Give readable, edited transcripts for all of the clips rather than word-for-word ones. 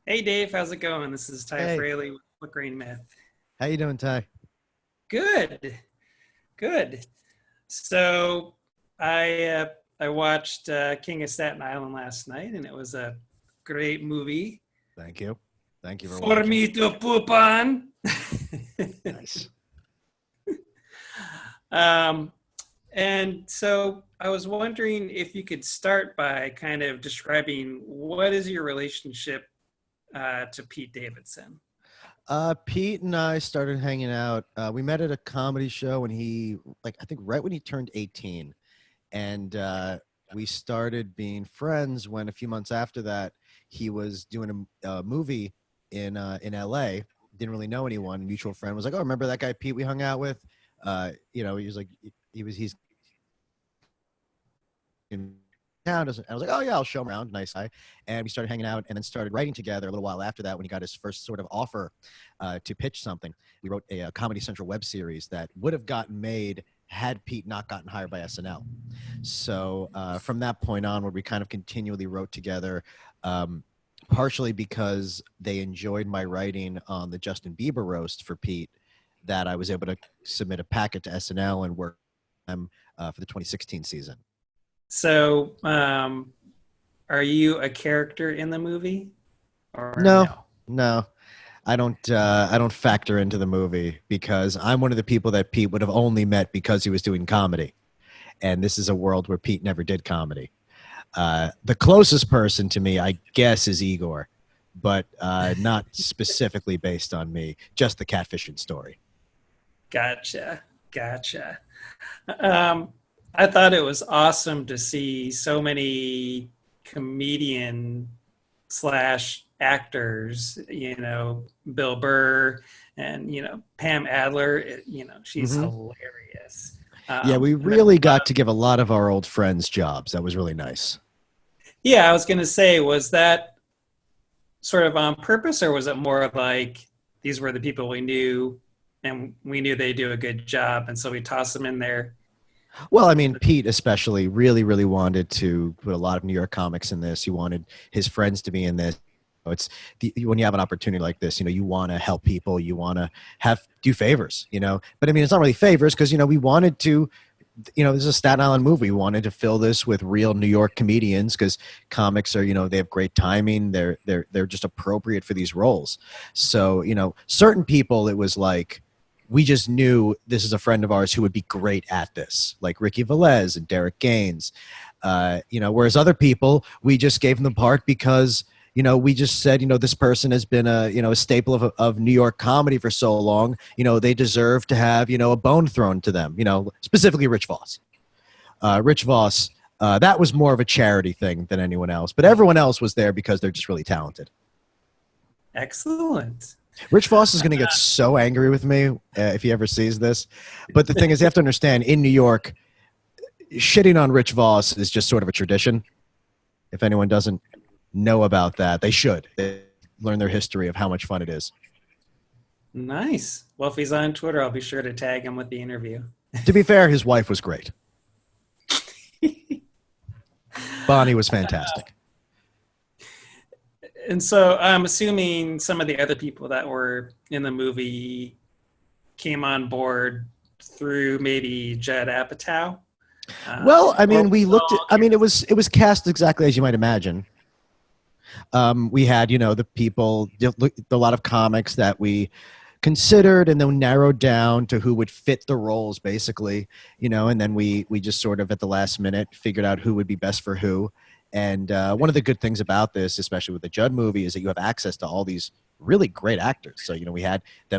Hey Dave, how's it going? This is Ty Hey, Fraley with Flickering Myth. how you doing, Ty? Good, good. So I watched King of Staten Island last night, and it was a great movie Thank you. Thank you for for watching. me to poop on. Nice. um, and so I was wondering if you could start by kind of describing what is your relationship to Pete Davidson. Pete and I started hanging out. We met at a comedy show when I think right when he turned 18. And we started being friends when a few months after that, he was doing a movie in LA. Didn't really know anyone. Mutual friend was like, "Oh, remember that guy Pete we hung out with?" He was like, he's in town. Doesn't I was like, oh yeah, I'll show him around. Nice guy. And we started hanging out, and then started writing together a little while after that when he got his first sort of offer to pitch something. We wrote a Comedy Central web series that would have gotten made had Pete not gotten hired by SNL. So from that point onward, we kind of continually wrote together. Partially because they enjoyed my writing on the Justin Bieber roast for Pete, that I was able to submit a packet to SNL and work them for the 2016 season. So, are you a character in the movie or No, no? no, I don't factor into the movie because I'm one of the people that Pete would have only met because he was doing comedy, and this is a world where Pete never did comedy. The closest person to me, I guess, is Igor, but not specifically based on me. Just the catfishing story. Gotcha. Gotcha. Um, I thought it was awesome to see so many comedian slash actors, Bill Burr and, Pam Adler. She's Hmm. hilarious. Yeah, we And then, really got to give a lot of our old friends jobs. That was really nice. yeah, I was going to say, was that sort of on purpose, or was it more like these were the people we knew and we knew they do a good job, and so we toss them in there? Well, I mean, Pete especially really wanted to put a lot of New York comics in this. He wanted his friends to be in this. It's when you have an opportunity like this, you want to help people, you want to have do favors. But I mean, it's not really favors because we wanted to. This is a Staten Island movie. We wanted to fill this with real New York comedians because comics are, they have great timing. They're just appropriate for these roles. So, certain people, it was like we just knew this is a friend of ours who would be great at this, like Ricky Velez and Derek Gaines. Whereas other people, we just gave them the part because we just said, this person has been a staple of New York comedy for so long, they deserve to have, a bone thrown to them, specifically Rich Voss. Rich Voss, that was more of a charity thing than anyone else, but everyone else was there because they're just really talented. Excellent. Rich Voss is going to get so angry with me if he ever sees this. But the thing is, you have to understand, in New York, shitting on Rich Voss is just sort of a tradition. If anyone doesn't know about that, they should. They learn their history of how much fun it is. Nice. Well, if he's on Twitter, I'll be sure to tag him with the interview. To be fair, his wife was great. Bonnie was fantastic. And so I'm assuming some of the other people that were in the movie came on board through maybe Judd Apatow. Well, I Or mean, we looked at. I mean, it was cast exactly as you might imagine. We had, the people, a lot of comics that we considered and then narrowed down to who would fit the roles, basically, and then we just sort of at the last minute figured out who would be best for who. And one of the good things about this, especially with the Judd movie, is that you have access to all these really great actors. So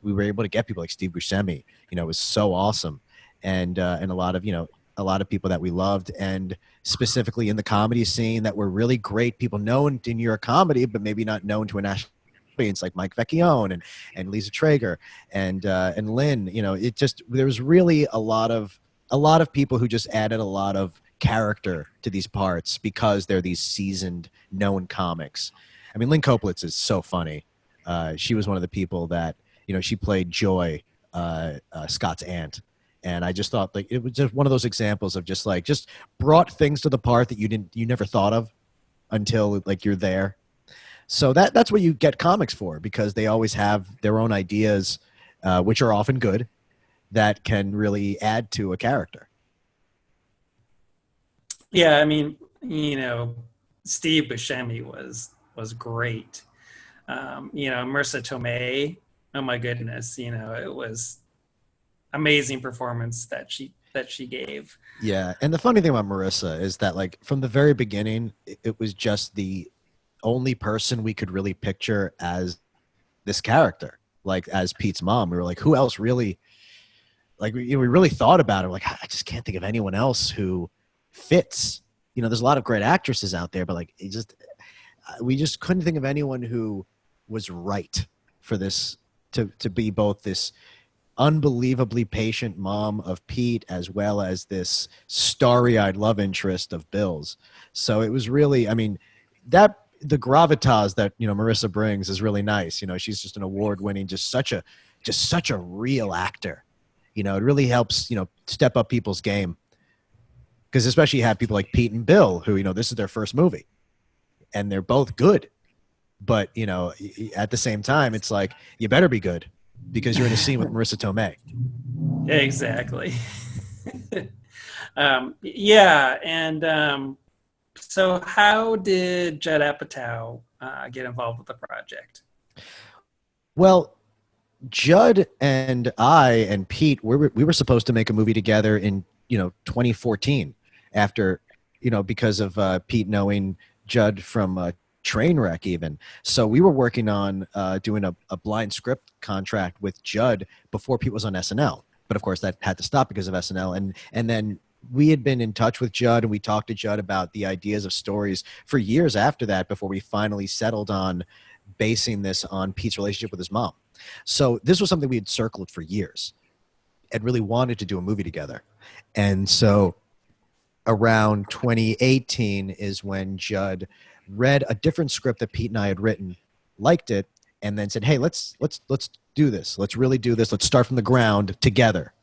we were able to get people like Steve Buscemi. It was so awesome, and a lot of people that we loved, and specifically in the comedy scene that were really great people known to New York comedy, but maybe not known to a national audience, like Mike Vecchione and Lisa Traeger and Lynn. It just there was really a lot of people who just added a lot of character to these parts because they're these seasoned, known comics. I mean, Lynn Koplitz is so funny. She was one of the people that she played Joy, Scott's aunt, and I just thought like it was just one of those examples of just brought things to the part that you never thought of until like you're there. So that's what you get comics for, because they always have their own ideas, which are often good, that can really add to a character. Yeah, I mean, Steve Buscemi was great. Marissa Tomei, oh my goodness, it was amazing performance that she gave. Yeah, and the funny thing about Marissa is that, like, from the very beginning, it was just the only person we could really picture as this character, like as Pete's mom. We were like, who else really? Like, we really thought about it. Like, I just can't think of anyone else who fits. There's a lot of great actresses out there, but like, we just couldn't think of anyone who was right for this, to be both this unbelievably patient mom of Pete as well as this starry-eyed love interest of Bill's. So it was really, I mean, that the gravitas that Marissa brings is really nice. She's just an award-winning, just such a real actor. It really helps step up people's game, because especially you have people like Pete and Bill who this is their first movie, and they're both good. But at the same time, it's like, you better be good, because you're in a scene with Marissa Tomei. Exactly. Yeah, and so how did Judd Apatow get involved with the project? Well, Judd and I and Pete, we were supposed to make a movie together in 2014, after because of Pete knowing Judd from Trainwreck even. So we were working on doing a blind script contract with Judd before Pete was on SNL. But of course that had to stop because of SNL. And then we had been in touch with Judd, and we talked to Judd about the ideas of stories for years after that, before we finally settled on basing this on Pete's relationship with his mom. So this was something we had circled for years and really wanted to do a movie together. And so around 2018 is when Judd read a different script that Pete and I had written, liked it, and then said, "Hey, let's do this. Let's really do this. Let's start from the ground together."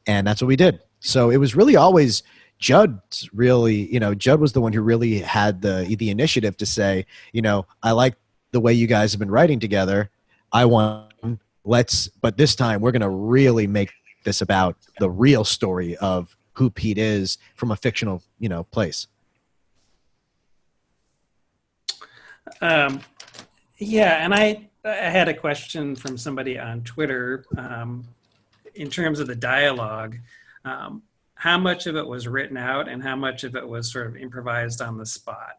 And that's what we did. So it was really always Judd's really, Judd was the one who really had the initiative to say, I like the way you guys have been writing together. But this time we're going to really make this about the real story of who Pete is from a fictional, place. Yeah, and I had a question from somebody on Twitter, in terms of the dialogue. How much of it was written out and how much of it was sort of improvised on the spot?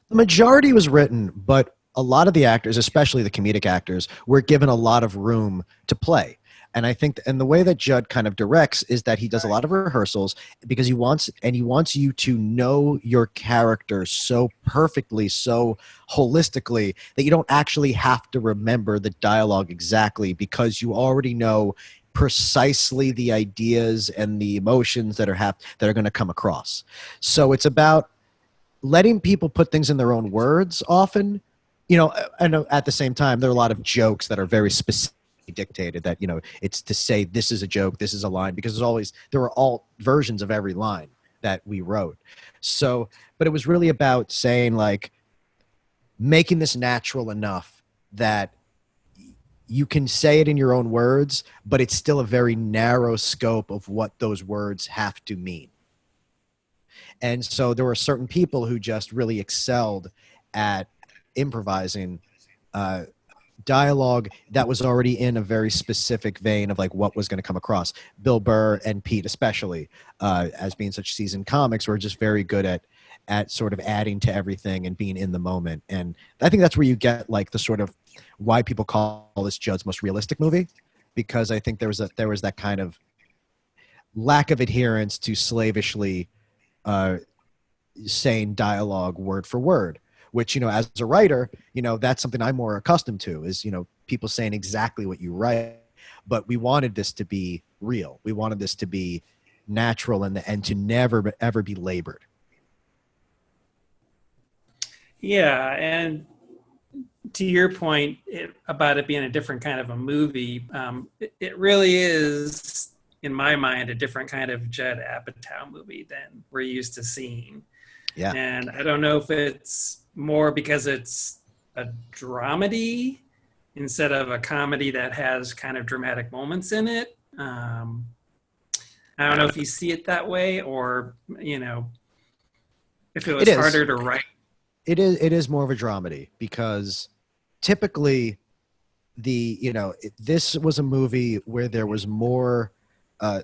The majority was written, but a lot of the actors, especially the comedic actors, were given a lot of room to play. And I think, and the way that Judd kind of directs is that he does a lot of rehearsals, because he wants you to know your character so perfectly, so holistically, that you don't actually have to remember the dialogue exactly, because you already know precisely the ideas and the emotions that are going to come across. So it's about letting people put things in their own words often. I know at the same time, there are a lot of jokes that are very specific, dictated, that it's to say this is a joke, this is a line, because there were all versions of every line that we wrote. So, but it was really about saying, like, making this natural enough that you can say it in your own words, but it's still a very narrow scope of what those words have to mean. And so there were certain people who just really excelled at improvising dialogue that was already in a very specific vein of like what was going to come across. Bill Burr and Pete, especially, as being such seasoned comics, were just very good at sort of adding to everything and being in the moment. And I think that's where you get like the sort of why people call this Judd's most realistic movie, because I think there was that kind of lack of adherence to slavishly saying dialogue word for word, which, as a writer, that's something I'm more accustomed to, is, people saying exactly what you write. But we wanted this to be real. We wanted this to be natural and to never, ever be labored. Yeah, and to your point about it being a different kind of a movie, it really is, in my mind, a different kind of Judd Apatow movie than we're used to seeing. Yeah. And I don't know if it's more because it's a dramedy instead of a comedy that has kind of dramatic moments in it. I don't know if you see it that way, or if it It was is. harder to write. It is more of a dramedy because typically this was a movie where there was more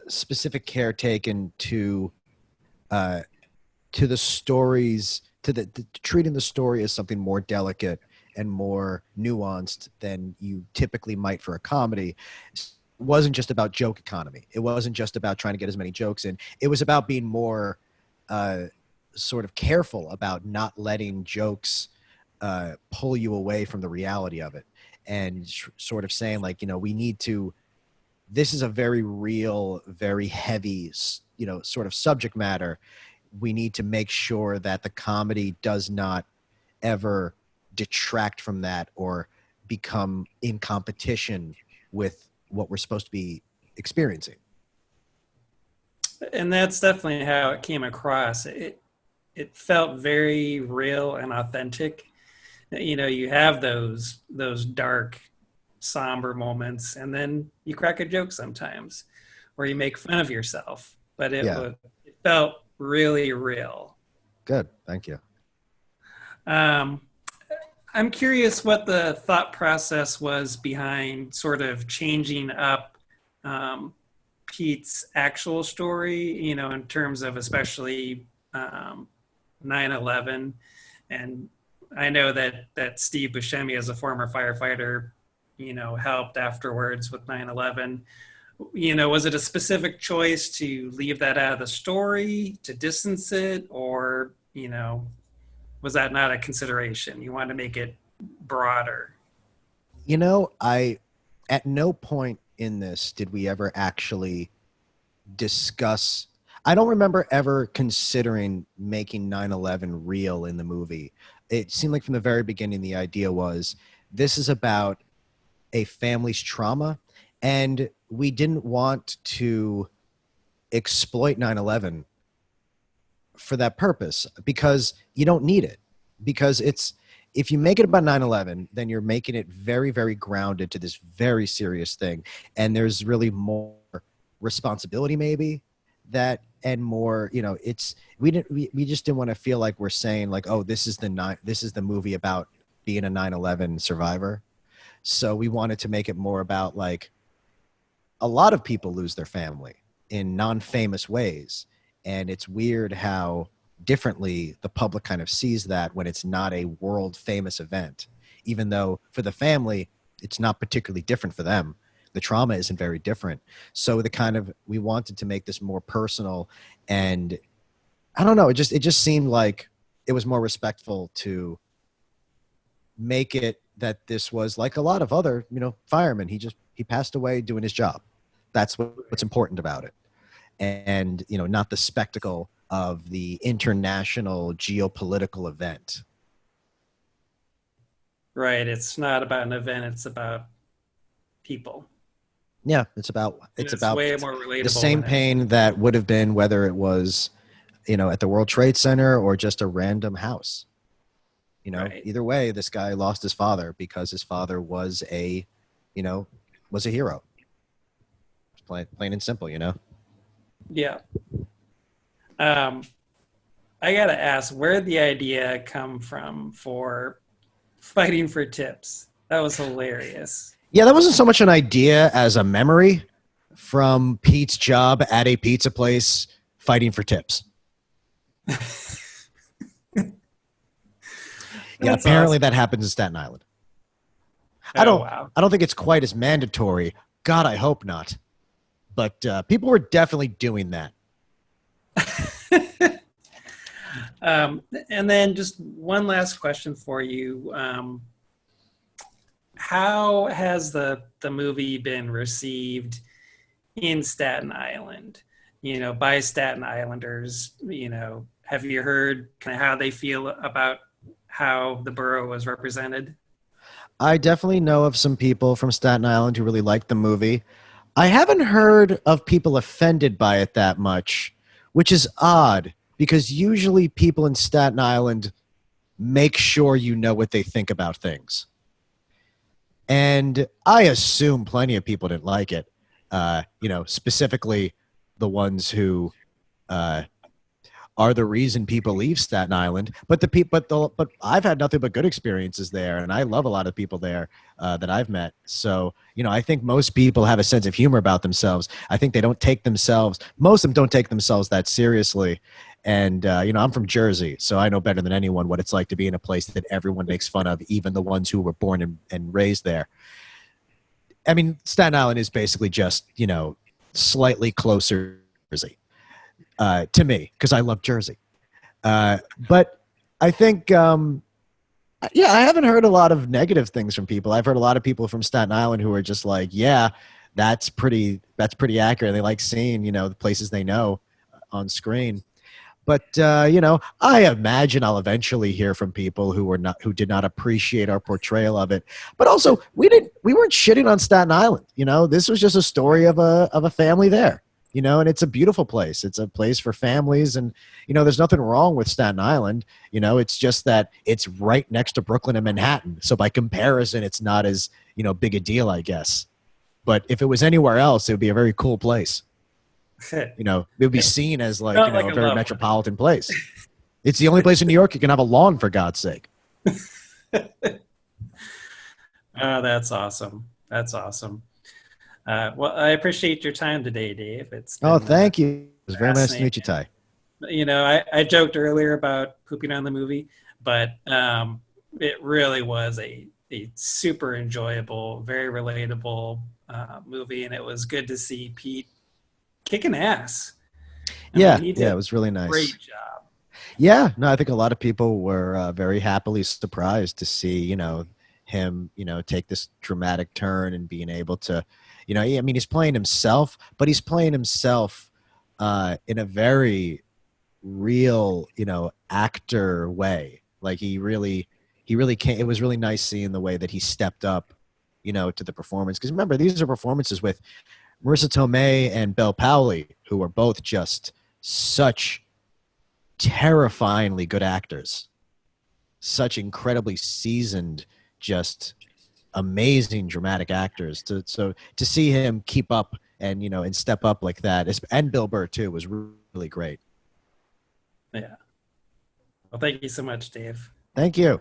specific care taken to the stories, to treating the story as something more delicate and more nuanced than you typically might for a comedy. It wasn't just about joke economy. It wasn't just about trying to get as many jokes in. It was about being more sort of careful about not letting jokes pull you away from the reality of it, and sort of saying like, we need to. This is a very real, very heavy, sort of subject matter. We need to make sure that the comedy does not ever detract from that or become in competition with what we're supposed to be experiencing. And that's definitely how it came across. It felt very real and authentic. You have those dark, somber moments, and then you crack a joke sometimes, or you make fun of yourself. But Yeah, it felt really real. good. Thank you. Um, I'm curious what the thought process was behind sort of changing up um, Pete's actual story, in terms of especially 9/11. And I know that Steve Buscemi, as a former firefighter, helped afterwards with 9/11. Was it a specific choice to leave that out of the story, to distance it, or, was that not a consideration? You wanted to make it broader. I at no point in this did we ever actually discuss. I don't remember ever considering making 9/11 real in the movie. It seemed like from the very beginning the idea was this is about a family's trauma, and we didn't want to exploit 9/11 for that purpose because you don't need it. Because it's if you make it about 9/11, then you're making it very, very grounded to this very serious thing, and there's really more responsibility maybe that, and more, it's we just didn't want to feel like we're saying like, oh, this is the movie about being a 9/11 survivor. So we wanted to make it more about like a lot of people lose their family in non-famous ways, and it's weird how differently the public kind of sees that when it's not a world famous event, even though for the family it's not particularly different for them. The trauma isn't very different. So we wanted to make this more personal, and I don't know, it just seemed like it was more respectful to make it that this was like a lot of other, firemen. He passed away doing his job. That's what's important about it. And, not the spectacle of the international geopolitical event. Right. It's not about an event. It's about people. Yeah, And it's it's about way more the relatable same than anything. pain that would have been whether it was, at the World Trade Center or just a random house. Right. Either way, this guy lost his father because his father was you know, was a hero. Plain and simple. Yeah. Um, I got to ask, where did the idea come from for fighting for tips? That was hilarious. Yeah, that wasn't so much an idea as a memory from Pete's job at a pizza place fighting for tips. Yeah, That's apparently awesome. that happens in Staten Island. I Oh, don't wow. I don't think it's quite as mandatory. God, I hope not. But people were definitely doing that. And then just one last question for you. How has the movie been received in Staten Island? By Staten Islanders. Have you heard kind of how they feel about how the borough was represented? I definitely know of some people from Staten Island who really liked the movie. I haven't heard of people offended by it that much, which is odd because usually people in Staten Island make sure you know what they think about things. And I assume plenty of people didn't like it. Specifically the ones who uh, are the reason people leave Staten Island. But but I've had nothing but good experiences there, and I love a lot of people there that I've met. So I think most people have a sense of humor about themselves. I think they don't take themselves. Most of them don't take themselves that seriously. And I'm from Jersey, so I know better than anyone what it's like to be in a place that everyone makes fun of, even the ones who were born and raised there. I mean, Staten Island is basically just slightly closer to Jersey to me because I love Jersey. But I think, I haven't heard a lot of negative things from people. I've heard a lot of people from Staten Island who are just like, yeah, that's pretty accurate. They like seeing, the places they know on screen. But I imagine I'll eventually hear from people who did not appreciate our portrayal of it. But also, we weren't shitting on Staten Island. This was just a story of a family there. And it's a beautiful place. It's a place for families, and there's nothing wrong with Staten Island. It's just that it's right next to Brooklyn and Manhattan. So by comparison, it's not as big a deal, I guess. But if it was anywhere else, it would be a very cool place. It would be seen as like a very metropolitan place. It's the only place in New York you can have a lawn, for God's sake. Oh, that's awesome. That's awesome. Well, I appreciate your time today, Dave. Thank you. It was very nice to meet you, Ty. I joked earlier about pooping on the movie, but it really was a super enjoyable, very relatable movie, and it was good to see Pete kicking ass. It was really nice. Great job. Yeah, no, I think a lot of people were very happily surprised to see, him, take this dramatic turn and being able to, he's playing himself, but he's playing himself in a very real, actor way. Like he really can't. It was really nice seeing the way that he stepped up, to the performance. Because remember, these are performances with Marissa Tomei and Bel Powley, who are both just such terrifyingly good actors, such incredibly seasoned, just amazing dramatic actors. So to see him keep up and and step up like that, and Bill Burr too, was really great. Yeah. Well, thank you so much, Dave. Thank you.